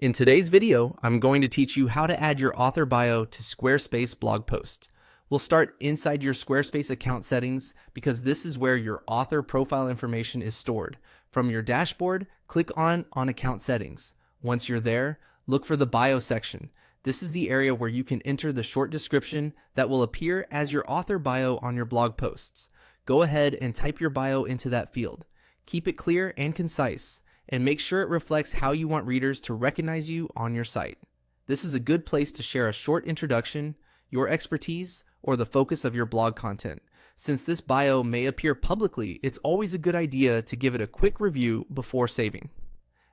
In today's video, I'm going to teach you how to add your author bio to Squarespace blog posts. We'll start inside your Squarespace account settings because this is where your author profile information is stored. From your dashboard, click on account settings. Once you're there, look for the bio section. This is the area where you can enter the short description that will appear as your author bio on your blog posts. Go ahead and type your bio into that field. Keep it clear and concise, and make sure it reflects how you want readers to recognize you on your site. This is a good place to share a short introduction, your expertise, or the focus of your blog content. Since this bio may appear publicly, it's always a good idea to give it a quick review before saving.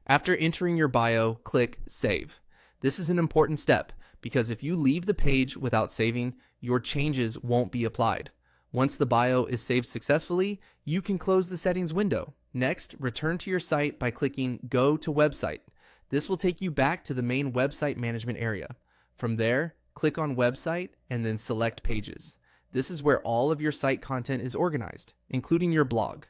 After entering your bio, click Save. This is an important step because if you leave the page without saving, your changes won't be applied. Once the bio is saved successfully, you can close the settings window. Next, return to your site by clicking Go to Website. This will take you back to the main website management area. From there, click on Website and then select Pages. This is where all of your site content is organized, including your blog.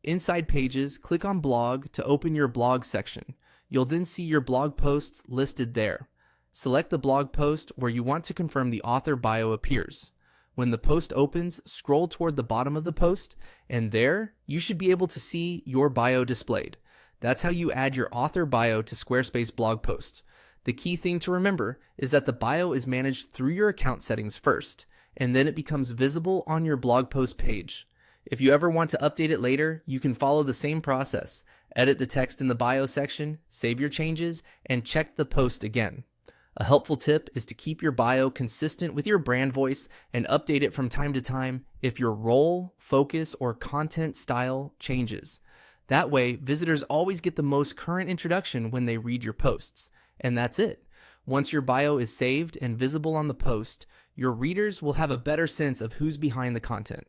Inside Pages, click on Blog to open your blog section. You'll then see your blog posts listed there. Select the blog post where you want to confirm the author bio appears. When the post opens, scroll toward the bottom of the post, and there, you should be able to see your bio displayed. That's how you add your author bio to Squarespace blog posts. The key thing to remember is that the bio is managed through your account settings first, and then it becomes visible on your blog post page. If you ever want to update it later, you can follow the same process. Edit the text in the bio section, save your changes, and check the post again. A helpful tip is to keep your bio consistent with your brand voice and update it from time to time if your role, focus, or content style changes. That way, visitors always get the most current introduction when they read your posts. And that's it. Once your bio is saved and visible on the post, your readers will have a better sense of who's behind the content.